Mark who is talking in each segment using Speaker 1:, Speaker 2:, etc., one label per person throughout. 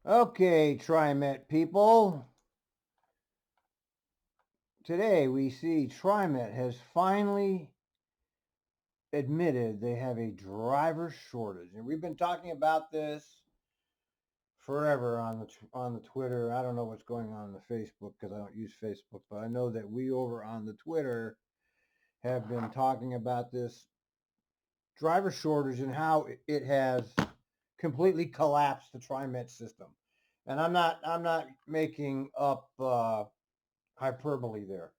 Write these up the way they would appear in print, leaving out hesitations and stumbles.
Speaker 1: Okay, TriMet people. Today we see TriMet has finally admitted they have a driver shortage, and we've been talking about this forever on the Twitter. I don't know what's going on the Facebook because I don't use Facebook, but I know that we over on the Twitter have been talking about this driver shortage and how it has completely collapsed the TriMet system. And I'm not making up hyperbole there.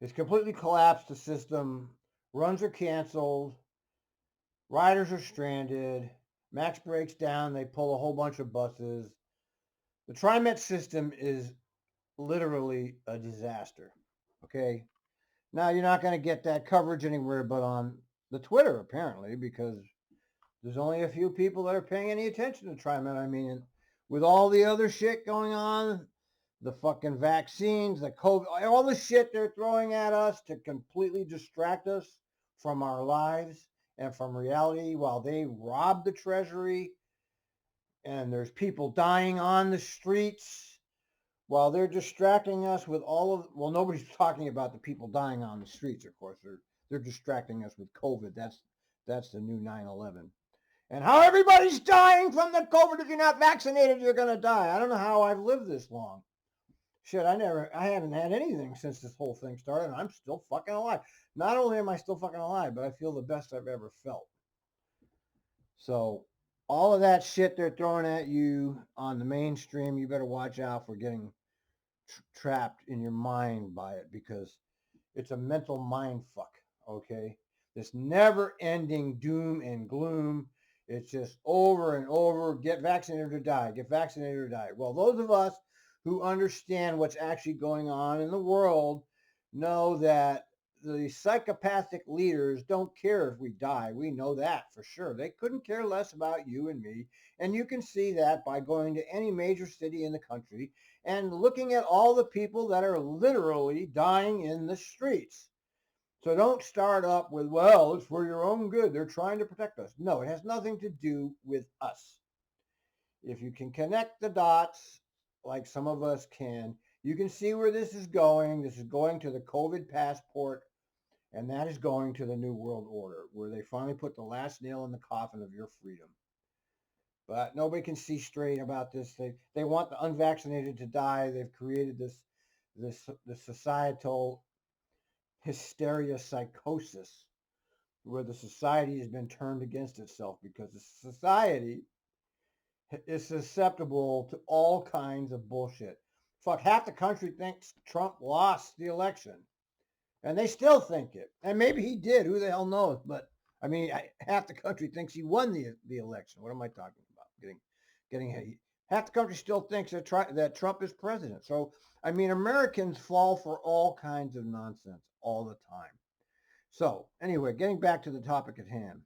Speaker 1: It's completely collapsed the system. Runs are canceled. Riders are stranded. Max breaks down. They pull a whole bunch of buses. The TriMet system is literally a disaster. Okay. Now you're not going to get that coverage anywhere but on the Twitter, apparently, because there's only a few people that are paying any attention to TriMet. I mean, with all the other shit going on, the fucking vaccines, the COVID, all the shit they're throwing at us to completely distract us from our lives and from reality while they rob the treasury and there's people dying on the streets while they're distracting us with all of, well, nobody's talking about the people dying on the streets, of course. They're distracting us with COVID. That's the new 9/11. And how everybody's dying from the COVID. If you're not vaccinated, you're going to die. I don't know how I've lived this long. Shit, I haven't had anything since this whole thing started, and I'm still fucking alive. Not only am I still fucking alive, but I feel the best I've ever felt. So, all of that shit they're throwing at you on the mainstream, you better watch out for getting trapped in your mind by it because it's a mental mind fuck. Okay, this never-ending doom and gloom. It's just over and over. Get vaccinated or die. Get vaccinated or die. Well, those of us who understand what's actually going on in the world know that the psychopathic leaders don't care if we die. We know that for sure. They couldn't care less about you and me. And you can see that by going to any major city in the country and looking at all the people that are literally dying in the streets. So don't start up with, well, it's for your own good. They're trying to protect us. No, it has nothing to do with us. If you can connect the dots, like some of us can, you can see where this is going. This is going to the COVID passport, and that is going to the New World Order, where they finally put the last nail in the coffin of your freedom. But nobody can see straight about this. They want the unvaccinated to die. They've created this societal hysteria psychosis where the society has been turned against itself because the society is susceptible to all kinds of bullshit. Fuck, half the country thinks Trump lost the election, and they still think it. And maybe he did. Who the hell knows? But I mean, half the country thinks he won the election. What am I talking about? Getting half the country still thinks that Trump is president. So I mean, Americans fall for all kinds of nonsense all the time. So anyway, getting back to the topic at hand,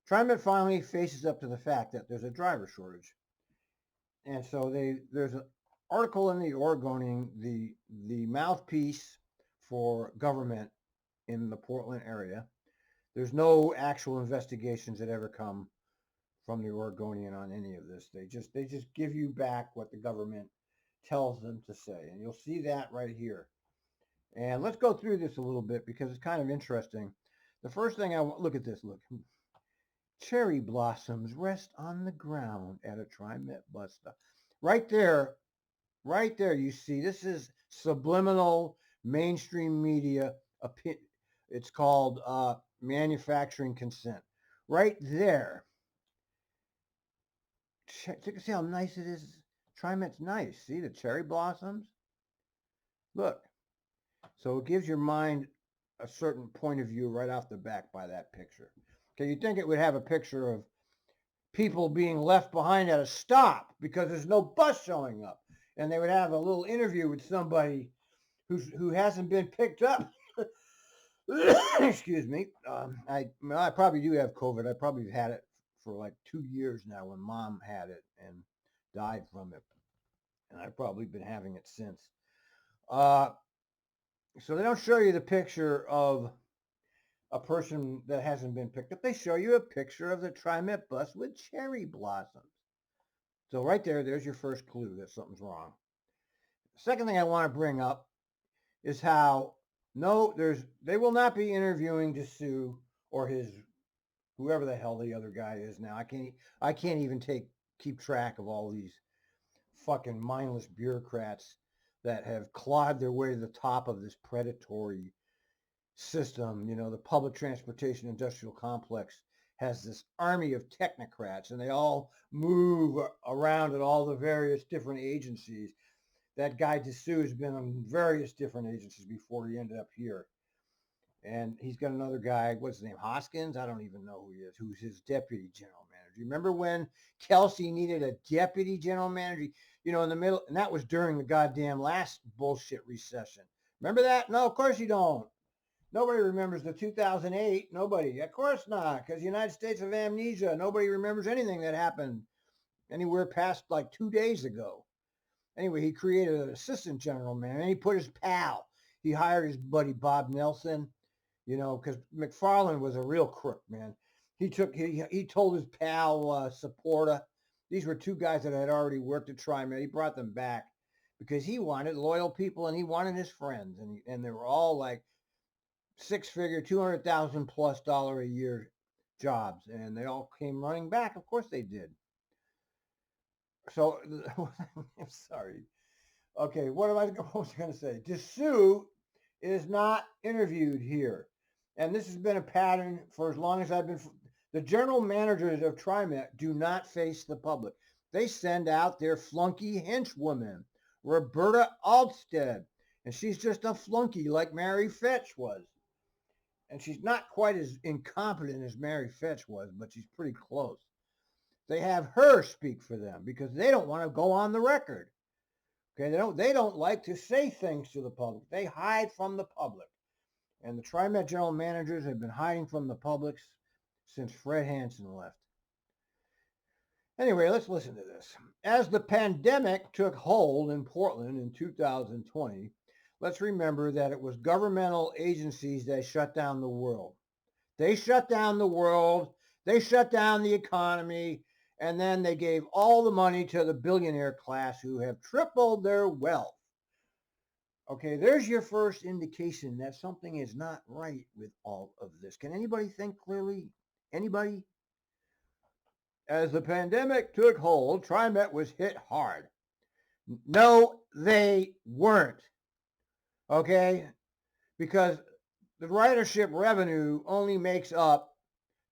Speaker 1: TriMet finally faces up to the fact that there's a driver shortage, and so there's an article in the Oregonian, the mouthpiece for government in the Portland area. There's no actual investigations that ever come from the Oregonian on any of this. They just give you back what the government tells them to say, and you'll see that right here. And let's go through this a little bit because it's kind of interesting. The first thing I want, look at this. Look, cherry blossoms rest on the ground at a TriMet bus stop. Right there, right there. You see, this is subliminal mainstream media. It's called manufacturing consent. Right there. See how nice it is. TriMet's nice. See the cherry blossoms? Look. So it gives your mind a certain point of view right off the back by that picture. Okay, you'd think it would have a picture of people being left behind at a stop because there's no bus showing up. And they would have a little interview with somebody who hasn't been picked up. Excuse me. I probably do have COVID. I probably had it for like 2 years now when mom had it and died from it. And I've probably been having it since. Uh, so they don't show you the picture of a person that hasn't been picked up. They show you a picture of the TriMet bus with cherry blossoms. So right there's your first clue that something's wrong. Second thing I want to bring up is how no, they will not be interviewing Dessous or his whoever the hell the other guy is now. I can't even keep track of all these fucking mindless bureaucrats that have clawed their way to the top of this predatory system. The public transportation industrial complex has this army of technocrats, and they all move around at all the various different agencies. That guy Dessous has been on various different agencies before he ended up here. And he's got another guy, what's his name, Hoskins? I don't even know who he is, who's his deputy general manager. Remember when Kelsey needed a deputy general manager? In the middle, and that was during the goddamn last bullshit recession. Remember that? No, of course you don't. Nobody remembers the 2008. Nobody. Of course not, because the United States of amnesia. Nobody remembers anything that happened anywhere past like 2 days ago. Anyway, he created an assistant general manager, and he put his pal. He hired his buddy Bob Nelson, because McFarland was a real crook, man. He told his pal Saporta. These were two guys that had already worked at TriMet. He brought them back because he wanted loyal people and he wanted his friends, and they were all like six-figure, $200,000+ a year jobs, and they all came running back. Of course they did. So I'm sorry. Okay, what was I going to say? Dessous is not interviewed here. And this has been a pattern for as long as I've been. The general managers of TriMet do not face the public. They send out their flunky henchwoman, Roberta Alstead. And she's just a flunky like Mary Fetch was. And she's not quite as incompetent as Mary Fetch was, but she's pretty close. They have her speak for them because they don't want to go on the record. Okay, they don't like to say things to the public. They hide from the public. And the TriMet general managers have been hiding from the public since Fred Hansen left. Anyway, let's listen to this. As the pandemic took hold in Portland in 2020, let's remember that it was governmental agencies that shut down the world. They shut down the world. They shut down the economy. And then they gave all the money to the billionaire class who have tripled their wealth. Okay, there's your first indication that something is not right with all of this. Can anybody think clearly? Anybody? As the pandemic took hold, TriMet was hit hard. No, they weren't. Okay? Because the ridership revenue only makes up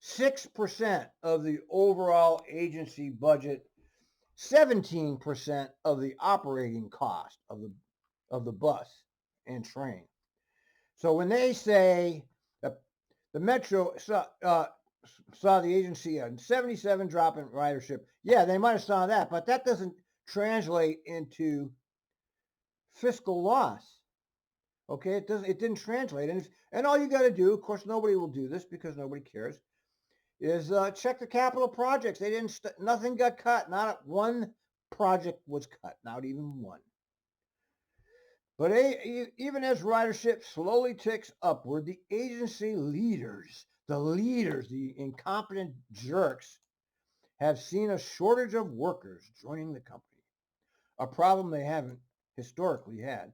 Speaker 1: 6% of the overall agency budget, 17% of the operating cost of the bus and train. So when they say the Metro saw the agency a 77 drop in ridership, yeah, they might have saw that, but that doesn't translate into fiscal loss. Okay, it didn't translate, and all you got to do, of course, nobody will do this because nobody cares, is check the capital projects. They didn't. Nothing got cut. Not one project was cut. Not even one. But even as ridership slowly ticks upward, the agency leaders, the incompetent jerks, have seen a shortage of workers joining the company, a problem they haven't historically had.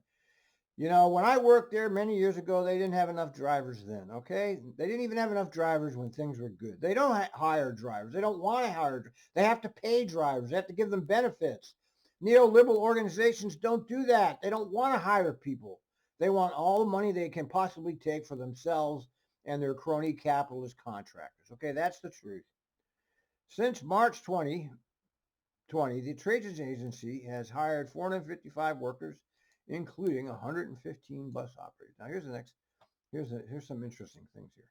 Speaker 1: When I worked there many years ago, they didn't have enough drivers then, okay? They didn't even have enough drivers when things were good. They don't hire drivers. They don't want to hire. They have to pay drivers. They have to give them benefits. Neoliberal organizations don't do that. They don't want to hire people. They want all the money they can possibly take for themselves and their crony capitalist contractors. Okay, that's the truth. Since March 2020, the trades agency has hired 455 workers, including 115 bus operators. Now here's some interesting things here.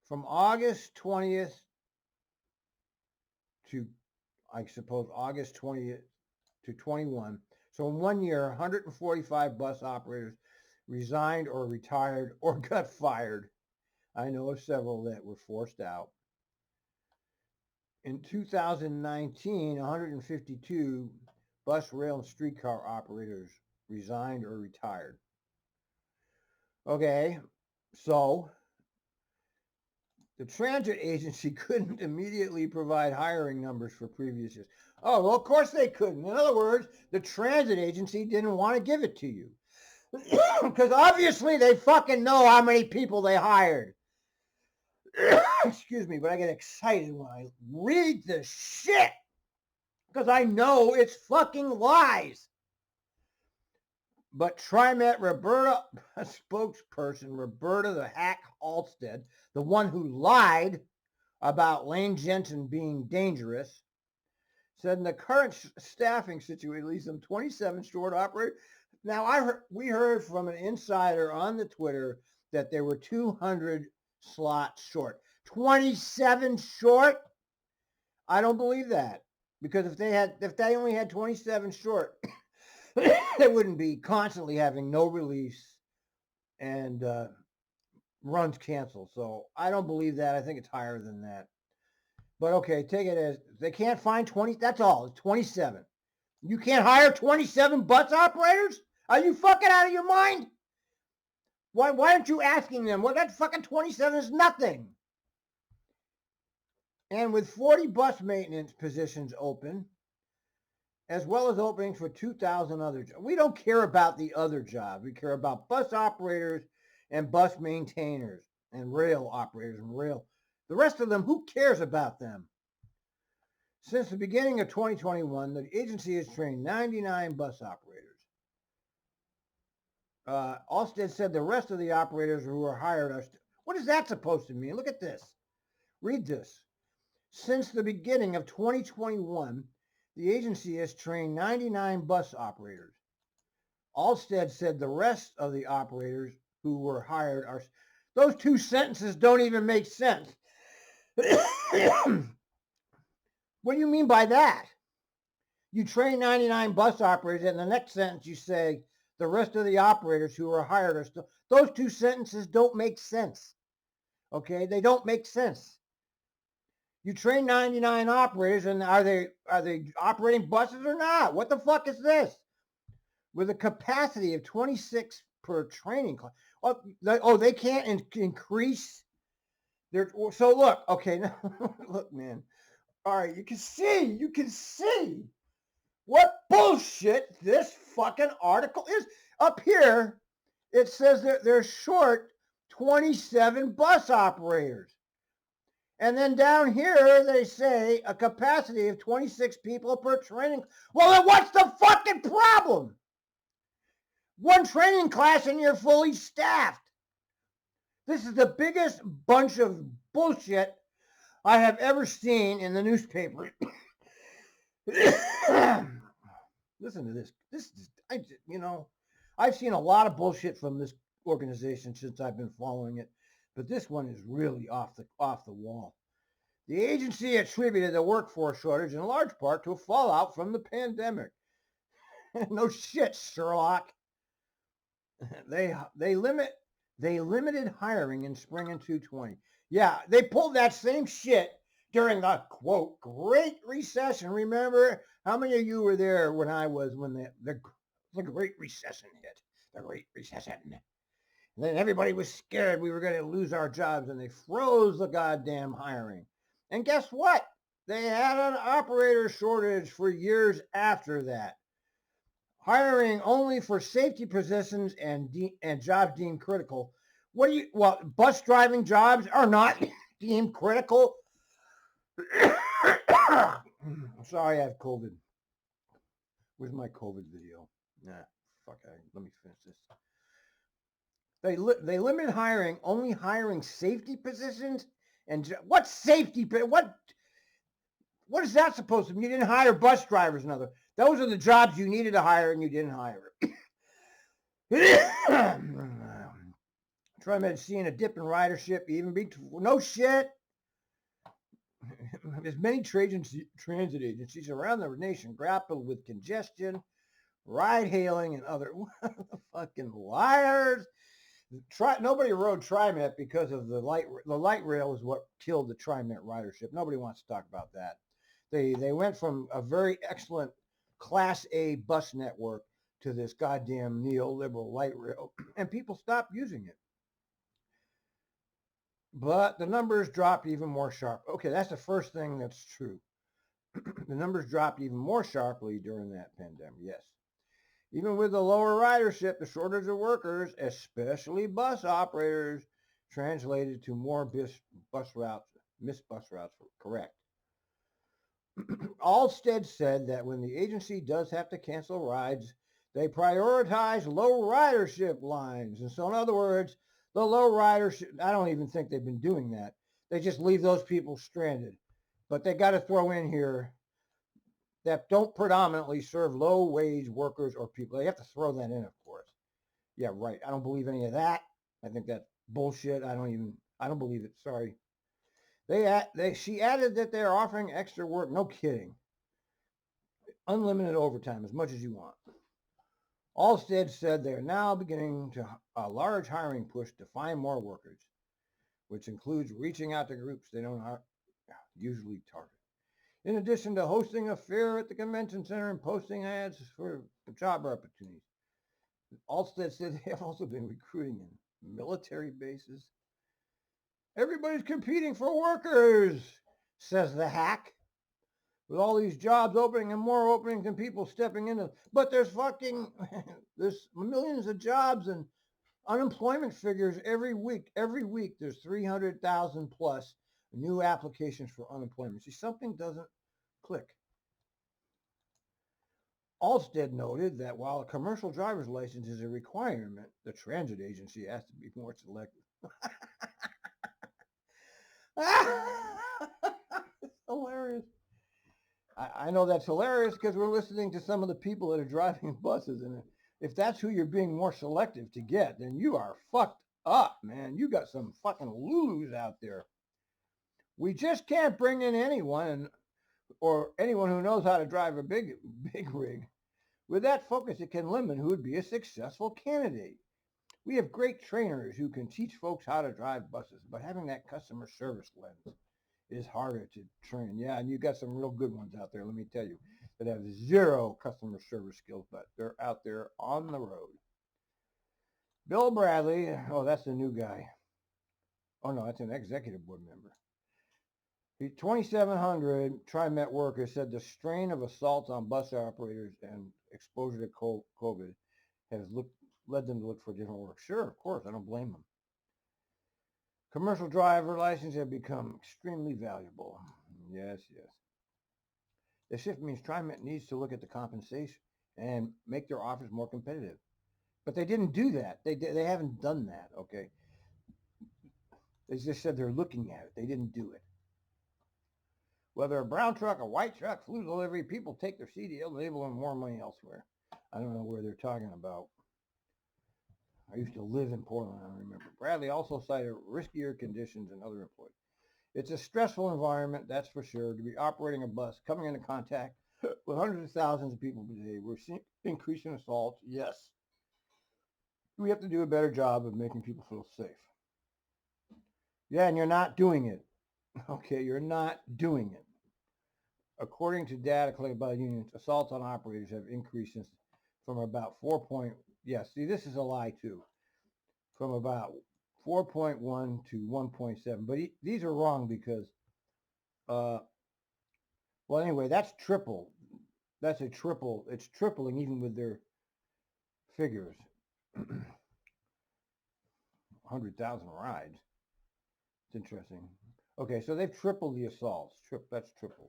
Speaker 1: From August 20th to, I suppose, August 20th to 21. So in 1 year, 145 bus operators resigned or retired or got fired. I know of several that were forced out. In 2019, 152 bus, rail, and streetcar operators resigned or retired. Okay, so The transit agency couldn't immediately provide hiring numbers for previous years. Oh, well, of course they couldn't. In other words, the transit agency didn't want to give it to you. Because obviously they fucking know how many people they hired. Excuse me, but I get excited when I read this shit. Because I know it's fucking lies. But TriMet Roberta, spokesperson Roberta the Hack Halstead, the one who lied about Lane Jensen being dangerous, said in the current staffing situation, at least some 27 short operators. Now, we heard from an insider on the Twitter that there were 200 slots short. 27 short? I don't believe that, because if they only had 27 short, they wouldn't be constantly having no release and runs canceled. So I don't believe that. I think it's higher than that. But okay, take it as they can't find 20. That's all. It's 27. You can't hire 27 bus operators? Are you fucking out of your mind? Why aren't you asking them? Well, that fucking 27 is nothing. And with 40 bus maintenance positions open, as well as openings for 2,000 other jobs. We don't care about the other jobs. We care about bus operators and bus maintainers and rail operators and rail. The rest of them, who cares about them? Since the beginning of 2021, the agency has trained 99 bus operators. Halstead said the rest of the operators who were hired are... What is that supposed to mean? Look at this. Read this. Since the beginning of 2021, the agency has trained 99 bus operators. Halstead said the rest of the operators who were hired are... Those two sentences don't even make sense. What do you mean by that? You train 99 bus operators, and in the next sentence you say the rest of the operators who were hired are still... Those two sentences don't make sense. Okay? They don't make sense. You train 99 operators, and are they operating buses or not? What the fuck is this? With a capacity of 26 per training class. They can't increase their... So look, okay, now, look, man. All right, you can see what bullshit this fucking article is. Up here, it says that they're short 27 bus operators. And then down here, they say a capacity of 26 people per training. Well, then what's the fucking problem? One training class and you're fully staffed. This is the biggest bunch of bullshit I have ever seen in the newspaper. Listen to this. I've seen a lot of bullshit from this organization since I've been following it, but this one is really off the wall. The agency attributed the workforce shortage in large part to a fallout from the pandemic. No shit, Sherlock. They limited hiring in spring in 2020. Yeah, they pulled that same shit during the quote Great Recession. Remember, how many of you were there when the Great Recession hit? The Great Recession. And then everybody was scared we were going to lose our jobs, and they froze the goddamn hiring. And guess what? They had an operator shortage for years after that. Hiring only for safety positions and jobs deemed critical. Bus driving jobs are not deemed critical. Sorry, I have COVID. Where's my COVID video? Let me finish this. They limit hiring, only hiring safety positions and what safety? What is that supposed to mean? You didn't hire bus drivers, another. Those are the jobs you needed to hire and you didn't hire. TriMet seeing a dip in ridership, no shit. As many transit agencies around the nation grapple with congestion, ride hailing, and other fucking liars. Nobody rode TriMet because of the light rail is what killed the TriMet ridership. Nobody wants to talk about that. They went from a very excellent Class A bus network to this goddamn neoliberal light rail, and people stopped using it. But the numbers dropped even more sharp. Okay, that's the first thing that's true. The numbers dropped even more sharply during that pandemic. Yes. Even with the lower ridership, the shortage of workers, especially bus operators, translated to more bus routes, missed bus routes. Correct. Allsted said that when the agency does have to cancel rides, they prioritize low ridership lines. And so, in other words, the low ridership, I don't even think they've been doing that. They just leave those people stranded. But they got to throw in here that don't predominantly serve low wage workers or people. They have to throw that in, of course. Yeah, right. I don't believe any of that. I think that's bullshit. I don't believe it. Sorry. She added that they're offering extra work. No kidding. Unlimited overtime, as much as you want. Allsted said they're now beginning a large hiring push to find more workers, which includes reaching out to groups they don't usually target. In addition to hosting a fair at the convention center and posting ads for job opportunities, Allsted said they have also been recruiting in military bases. Everybody's competing for workers, says the hack. With all these jobs opening and more openings and people stepping into, but there's there's millions of jobs and unemployment figures every week. Every week there's 300,000 plus new applications for unemployment. See, something doesn't click. Allsted noted that while a commercial driver's license is a requirement, the transit agency has to be more selective. It's hilarious. I know that's hilarious because we're listening to some of the people that are driving buses, and if that's who you're being more selective to get, then you are fucked up, man. You got some fucking Lulus out there. We just can't bring in anyone or anyone who knows how to drive a big rig. With that focus, it can limit who would be a successful candidate. We have great trainers who can teach folks how to drive buses, but having that customer service lens is harder to train. Yeah, and you got some real good ones out there, let me tell you, that have zero customer service skills, but they're out there on the road. Bill Bradley, oh, that's the new guy. Oh, no, that's an executive board member. The 2,700 TriMet workers said the strain of assaults on bus operators and exposure to COVID has led them to look for different work. Sure, of course, I don't blame them. Commercial driver licenses have become extremely valuable. Yes, yes. The shift means TriMet needs to look at the compensation and make their offers more competitive. But they didn't do that. They haven't done that, okay? They just said they're looking at it. They didn't do it. Whether a brown truck, a white truck, food delivery, people take their CDL label and more money elsewhere. I don't know where they're talking about. I used to live in Portland, I remember. Bradley also cited riskier conditions and other employees. It's a stressful environment, that's for sure, to be operating a bus, coming into contact with hundreds of thousands of people per day. We're seeing increasing assaults, yes. We have to do a better job of making people feel safe. Yeah, and you're not doing it. Okay, you're not doing it. According to data collected by the unions, assaults on operators have increased since from about 4 point, yeah, see, this is a lie too, from about 4.1 to 1.7. But these are wrong because, well, anyway, that's triple. That's a triple. It's tripling even with their figures. 100,000 rides. It's interesting. Okay, so they've tripled the assaults. That's triple.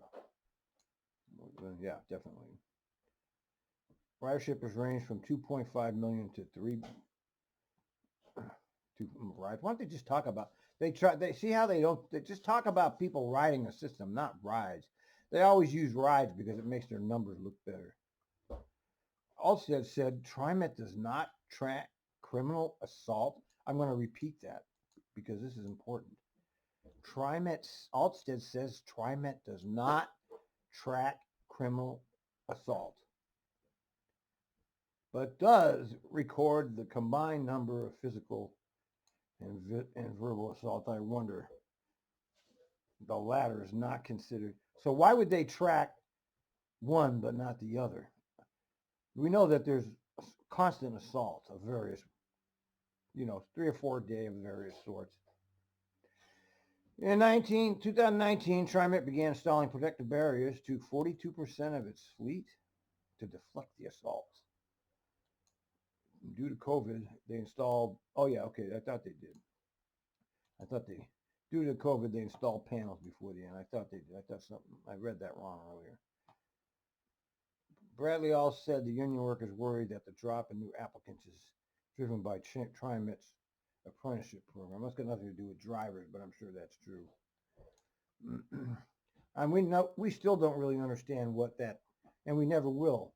Speaker 1: Yeah, definitely. Ridership has ranged from 2.5 million to 3 to rides. Why don't they just talk about? They see how they don't. They just talk about people riding a system, not rides. They always use rides because it makes their numbers look better. Allsted said TriMet does not track criminal assault. I'm going to repeat that because this is important. Allsted says TriMet does not track criminal assault, but does record the combined number of physical and verbal assault. I wonder, the latter is not considered. So why would they track one but not the other? We know that there's constant assaults of various, 3 or 4 a day of various sorts. In 2019, TriMet began installing protective barriers to 42% of its fleet to deflect the assaults. Due to COVID, they installed. Oh yeah, okay. I thought they did. I thought they. Due to COVID, they installed panels before the end. I thought they did. I thought something. I read that wrong earlier. Bradley also said the union workers worried that the drop in new applicants is driven by TriMet's apprenticeship program. That's got nothing to do with drivers, but I'm sure that's true. And we still don't really understand what that, and we never will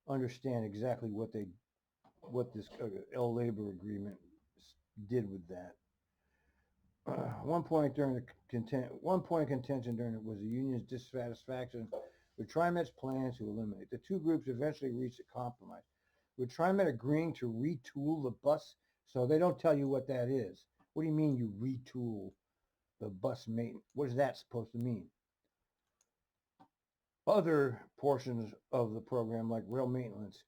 Speaker 1: understand exactly what this labor agreement did with that. One point of contention during it was the union's dissatisfaction with TriMet's plans to eliminate. The two groups eventually reached a compromise, with TriMet agreeing to retool the bus. So they don't tell you what that is. What do you mean you retool the bus maintenance? What is that supposed to mean? Other portions of the program, like rail maintenance,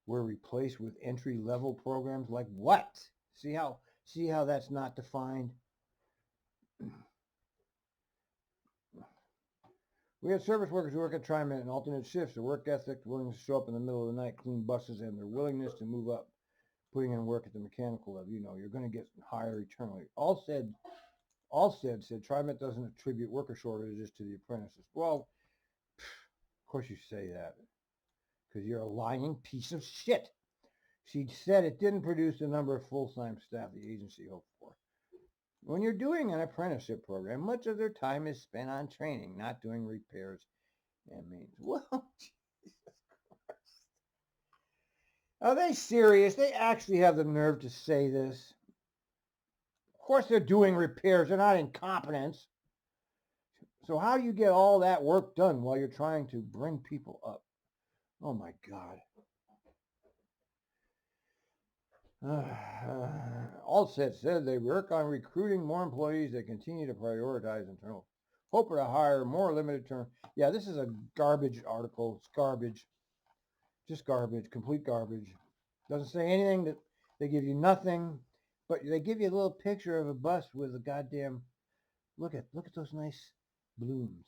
Speaker 1: were replaced with entry-level programs. Like what? See how that's not defined? We had service workers who work at TriMet in alternate shifts. Their work ethic, willingness to show up in the middle of the night, clean buses, and their willingness to move up, putting in work at the mechanical level. You're going to get higher eternally. All said, TriMet doesn't attribute worker shortages to the apprentices. Well, of course you say that because you're a lying piece of shit. She said it didn't produce the number of full-time staff the agency hoped for. When you're doing an apprenticeship program, much of their time is spent on training, not doing repairs and maintenance. Well, Jesus Christ. Are they serious? They actually have the nerve to say this. Of course they're doing repairs. They're not incompetents. So how do you get all that work done while you're trying to bring people up? Oh my God. Allset said they work on recruiting more employees. They continue to prioritize internal. Hope to hire more limited term. Yeah, this is a garbage article. It's garbage. Just garbage. Complete garbage. Doesn't say anything. That they give you nothing, but they give you a little picture of a bus with a goddamn. Look at those nice blooms.